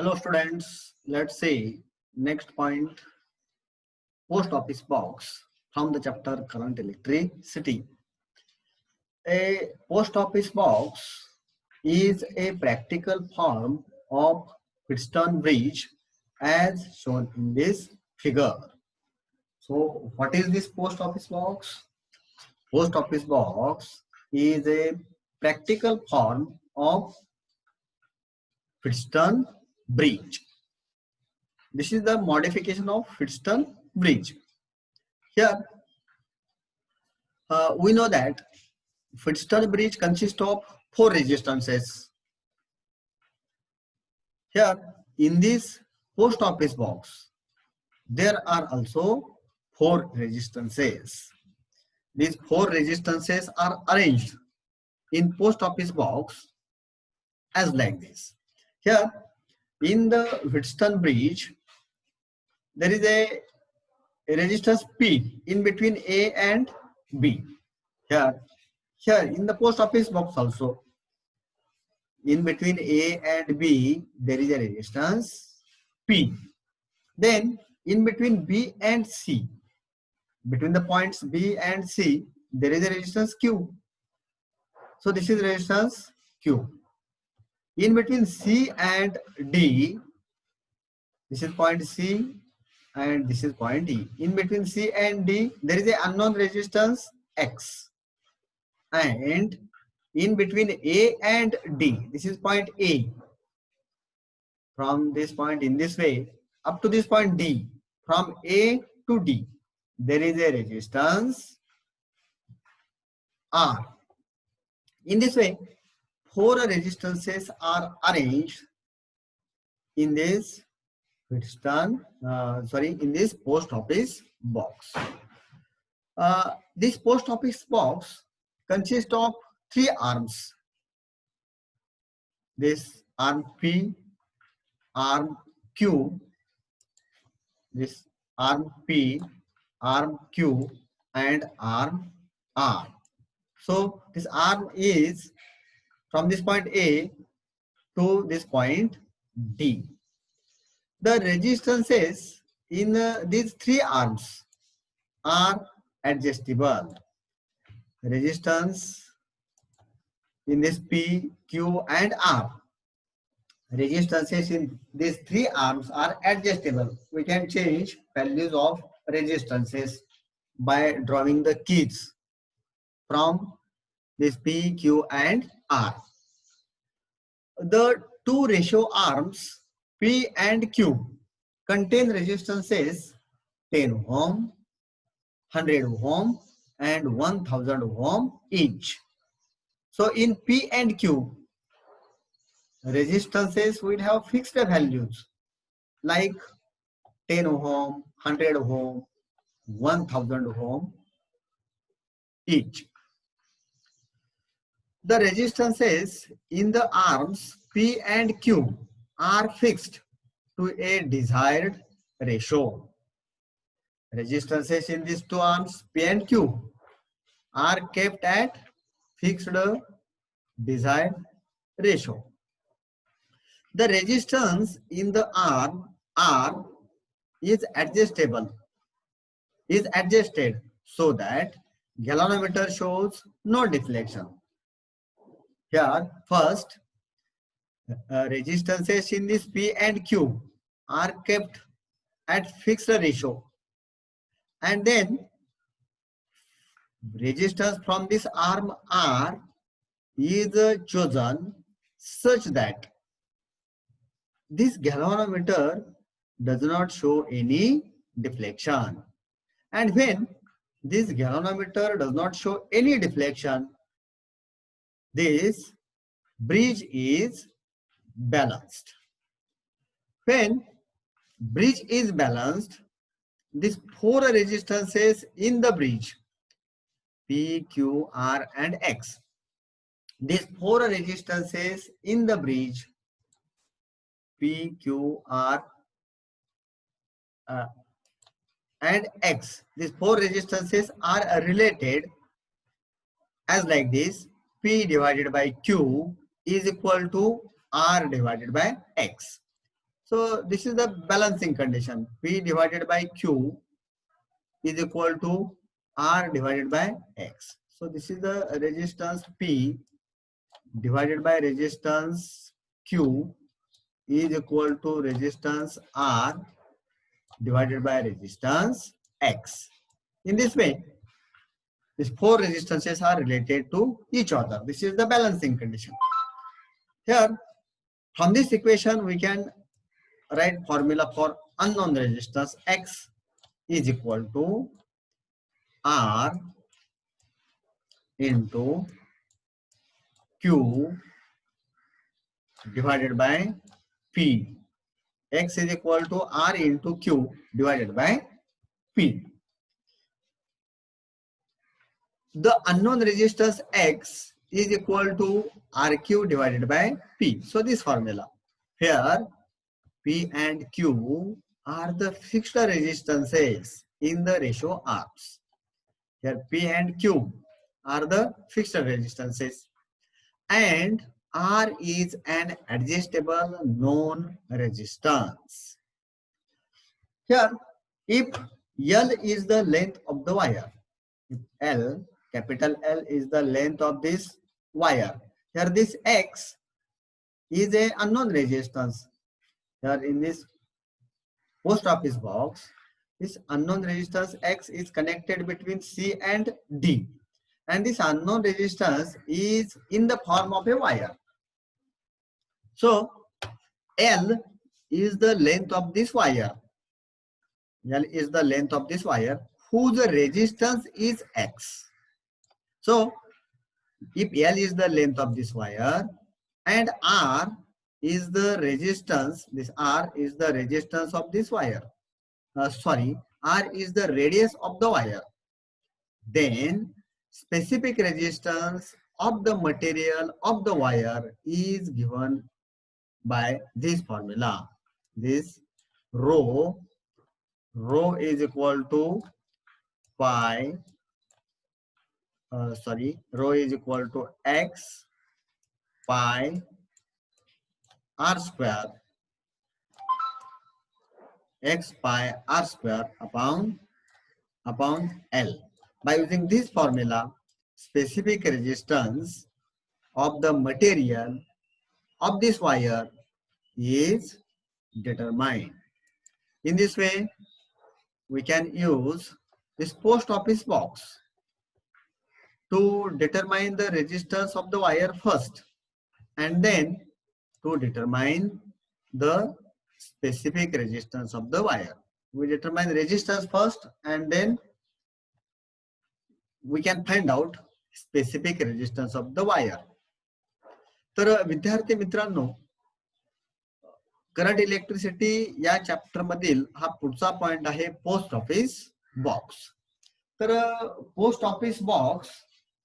Hello students, let's see next point, post office box from the chapter current electricity. A post office box is a practical form of Wheatstone bridge as shown in this figure. So what is this post office box? Post office box is a practical form of Wheatstone bridge. This is the modification of Wheatstone bridge. Here, we know that Wheatstone bridge consists of 4 resistances. Here, in this post office box, there are also 4 resistances. These 4 resistances are arranged in post office box as like this. Here, in the Wheatstone bridge, there is a resistance P in between A and B. Here in the post office box also, in between A and B, there is a resistance P. Then in between B and C, between the points B and C, there is a resistance Q. So this is resistance Q. In between C and D, this is point C and this is point E. In between C and D, there is an unknown resistance X. And in between A and D, this is point A. From this point in this way up to this point D, from A to D, there is a resistance R. In this way, 4 resistances are arranged in this in this post office box. This post office box consists of 3 arms. This arm P, arm Q, this arm P, arm Q, and arm R. So this arm is from this point A to this point D. The resistances in these 3 arms are adjustable. Resistance in this P, Q, and R. Resistances in these 3 arms are adjustable. We can change values of resistances by drawing the keys from this P, Q, and R. The 2 ratio arms P and Q contain resistances 10 ohm, 100 ohm, and 1000 ohm each. So in P and Q, resistances will have fixed values like 10 ohm, 100 ohm, 1000 ohm each. The resistances in the arms P and Q are fixed to a desired ratio. Resistances in these 2 arms P and Q are kept at fixed desired ratio. The resistance in the arm R is adjusted so that galvanometer shows no deflection. Here, first, resistances in this P and Q are kept at fixed ratio, and then resistance from this arm R is chosen such that this galvanometer does not show any deflection. And when this galvanometer does not show any deflection, this bridge is balanced. When bridge is balanced, these 4 resistances in the bridge P, Q, R, and X. These 4 resistances in the bridge P, Q, R, and X. These 4 resistances are related as like this: P divided by Q is equal to R divided by X. So this is the balancing condition. P divided by Q is equal to R divided by X. So this is the resistance P divided by resistance Q is equal to resistance R divided by resistance X. In this way, these four resistances are related to each other. This is the balancing condition. Here, from this equation, we can write formula for unknown resistance. X is equal to R into Q divided by P. X is equal to R into Q divided by P. The unknown resistance X is equal to RQ divided by P. So this formula. Here, P and Q are the fixed resistances in the ratio R's. Here, P and Q are the fixed resistances. And R is an adjustable known resistance. Here, if L is the length of the wire, if L, capital L is the length of this wire, here this X is a unknown resistance. Here in this post office box, this unknown resistance X is connected between C and D. And this unknown resistance is in the form of a wire. So, L is the length of this wire. L is the length of this wire whose resistance is X. So, if L is the length of this wire and R is the resistance, this R is the resistance of this wire. R is the radius of the wire. Then, specific resistance of the material of the wire is given by this formula. This rho is equal to rho is equal to X pi R square, X pi R square upon L. By using this formula, specific resistance of the material of this wire is determined. In this way, we can use this post office box to determine the resistance of the wire first, and then to determine the specific resistance of the wire. We determine resistance first and then we can find out specific resistance of the wire. तर विद्यार्थी मित्रांनो, current electricity या chapter मधील हा पुढचा point आहे post office box. तर post office box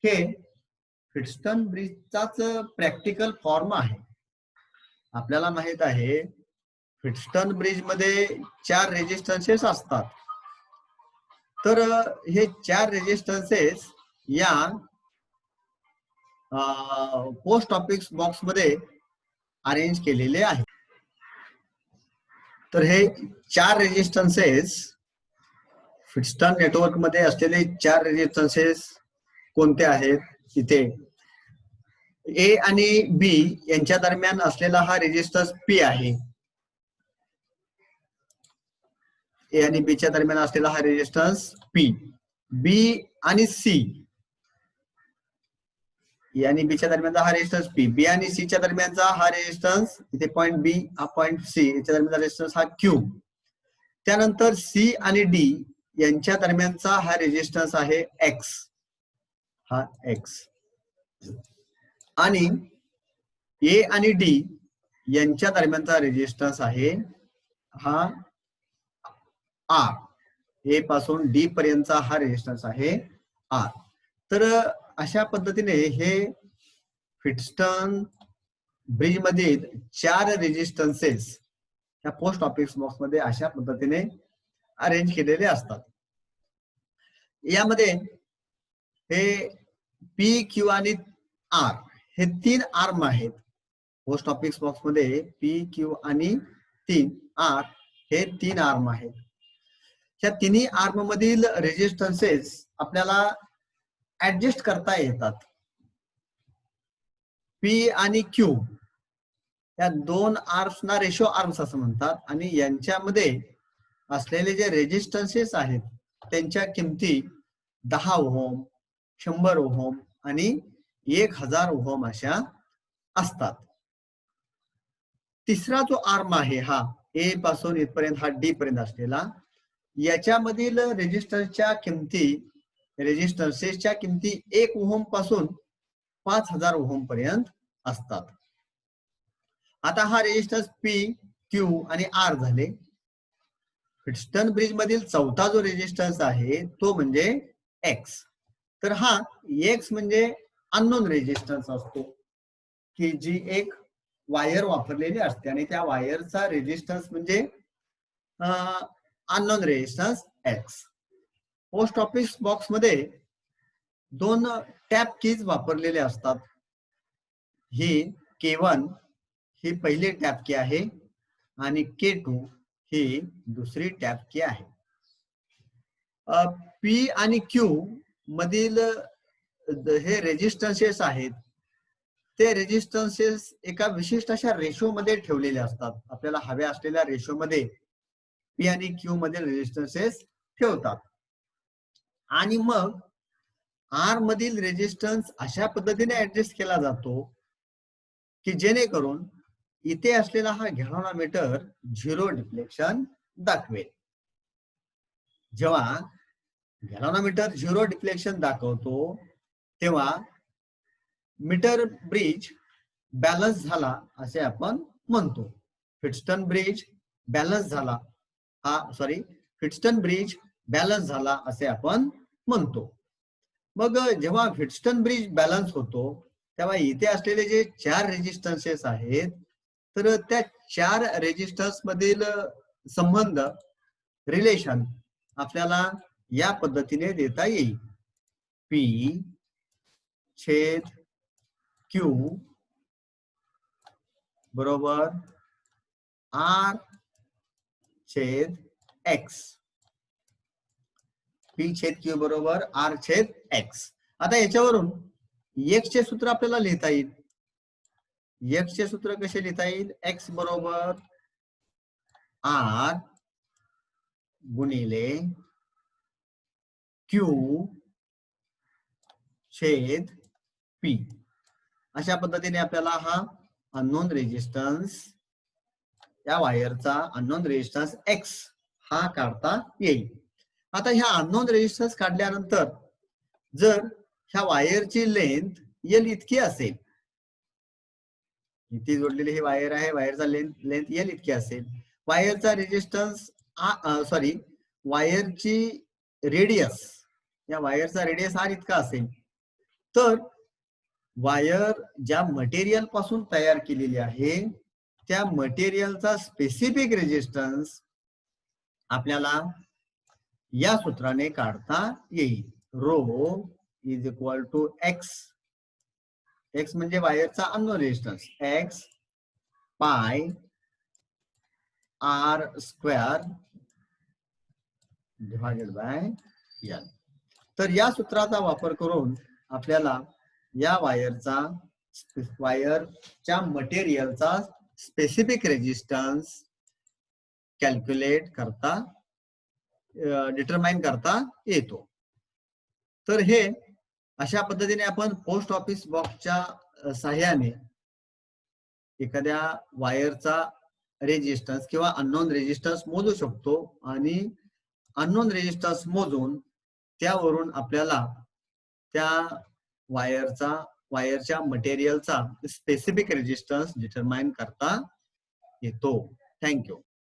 हे व्हिटस्टन ब्रिजचाच practical form आहे. आपल्याला माहित आहे व्हिटस्टन ब्रिज मध्ये 4 रेजिस्टन्सेस असतात. तर हे 4 रेजिस्टन्सेस या पोस्ट ऑफिस बॉक्स मध्ये अरेंज केलेले आहेत. तर हे 4 रेजिस्टन्सेस व्हिटस्टन नेटवर्क मध्ये असलेले 4 रेजिस्टन्सेस कोणते आहेत? इथे ए आणि बी यांच्या दरम्यान असलेला हा रेजिस्टन्स पी आहे. ए आणि बी च्या दरम्यान असलेला हा रेजिस्टन्स पी. बी आणि सी, ए आणि बी च्या दरम्यानचा हा रेजिस्टन्स पी. बी आणि सी च्या दरम्यानचा हा रेजिस्टन्स, इथे पॉइंट बी हा पॉइंट सी याच्या दरम्यानचा रेजिस्टन्स हा क्यू. त्यानंतर सी आणि डी यांच्या दरम्यानचा हा रेजिस्टन्स आहे एक्स, हा एक्स. आणि ए आणि डी यांच्या दरम्यानचा रेजिस्टन्स आहे हा आर. ए पासून डी पर्यंतचा हा रेजिस्टन्स आहे आर. तर अशा पद्धतीने हे व्हिटस्टन ब्रिज मधील 4 रेजिस्टन्सेस या पोस्ट ऑफिस बॉक्स मध्ये अशा पद्धतीने अरेंज केलेले असतात. यामध्ये हे पी, क्यू आणि आर हे 3 आर्म आहेत. पोस्ट ऑफिस बॉक्स मध्ये पी, क्यू आणि 3 आर हे 3 आर्म आहेत. ह्या तिन्ही आर्म मधील रेजिस्टन्सेस आपल्याला ऍडजस्ट करता येतात. पी आणि क्यू या दोन आर्म्सना रेशो आर्म्स असं म्हणतात आणि यांच्यामध्ये असलेले जे रेजिस्टन्सेस आहेत त्यांच्या किमती 10 ओहम, 100 ओहम आणि 1000 ओहम अशा असतात. तिसरा जो आर्म आहे हा ए पासून इथपर्यंत हा डी पर्यंत असलेला, याच्यामधील रेजिस्टन्सेसच्या किमती 1 ओहम पासून 5000 ओहम पर्यंत असतात. आता हा रेजिस्टन्स पी, क्यू आणि आर झाले. व्हीटस्टन ब्रिज मधील चौथा जो रेजिस्टन्स आहे तो म्हणजे एक्स. तर हा एक्स म्हणजे अननोन रेजिस्टन्स असतो की जी एक वायर वापरलेली असते आणि त्या वायरचा रेजिस्टन्स म्हणजे unknown resistance x. Post office box मध्ये 2 टॅप कीज वापरलेले असतात. ही K1 ही पहिली टॅप की आहे आणि K2 ही दुसरी टॅप की आहे. पी आणि क्यू मधील हे रेजिस्टन्सेस आहेत ते रेजिस्टन्सेस एका विशिष्ट अशा रेशो मध्ये ठेवलेले असतात. आपल्याला हव्या असलेल्या रेशो मध्ये पी आणि क्यू मधील रेजिस्टन्सेस ठेवतात आणि मग आर मधील रेजिस्टन्स अशा पद्धतीने ऍडजस्ट केला जातो की जेणेकरून इथे असलेला हा गॅल्व्हनोमीटर 0 डिफ्लेक्शन दाखवेल. जेव्हा गॅल्व्हनोमीटर 0 डिफ्लेक्शन दाखवतो तेव्हा मीटर ब्रिज बॅलन्स झाला असे आपण म्हणतो. व्हीटस्टन ब्रिज बॅलन्स झाला व्हीटस्टन ब्रिज बॅलन्स झाला असे आपण म्हणतो. मग जेव्हा व्हीटस्टन ब्रिज बॅलन्स होतो तेव्हा इथे असलेले जे 4 रेजिस्टन्सेस आहेत तर त्या 4 रेजिस्टन्स मधील संबंध रिलेशन आपल्याला या पद्धतीने देता येईल. पी छेद क्यू बरोबर आर छेद एक्स. पी छेद क्यू बरोबर आर छेद एक्स. आता याच्यावरून एक्स चे सूत्र आपल्याला लिहिता येईल. एक्स चे सूत्र कसे लिहिता येईल? एक्स बरोबर आर गुणिले क्यू छेद पी. अशा पद्धतीने आपल्याला हा अननोन रेजिस्टन्स या वायरचा अननोन रेजिस्टन्स एक्स हा काढता येईल. आता ह्या अननोन रेजिस्टन्स काढल्यानंतर जर ह्या वायरची लेंथ एल इतकी असेल, इथे जोडलेली ही वायर आहे, वायरचा लेंथ एल इतकी असेल, वायरचा रेजिस्टन्स वायरची रेडियस या वायरचा रेडियस आर इतका असेल तर वायर ज्या मटेरियल पासून तयार केलेली आहे त्या मटेरियलचा स्पेसिफिक रेजिस्टन्स आपल्याला या सूत्राने काढता येईल. Rho is equal to X. X म्हणजे वायरचा unknown resistance X pi R square divided by L. तर या सूत्राचा वापर करून आपल्याला या वायरच्या मटेरियलचा स्पेसिफिक रेजिस्टन्स कॅल्क्युलेट करता डिटरमाइन करता येतो. तर हे अशा पद्धतीने आपण पोस्ट ऑफिस बॉक्सच्या सहाय्याने एखाद्या वायरचा रेजिस्टन्स किंवा अननोन रेजिस्टन्स मोजू शकतो आणि अननोन रेजिस्टन्स मोजून त्यावरून आपल्याला त्या वायरच्या मटेरियलचा स्पेसिफिक रेजिस्टन्स डिटरमाइन करता येतो. थँक्यू.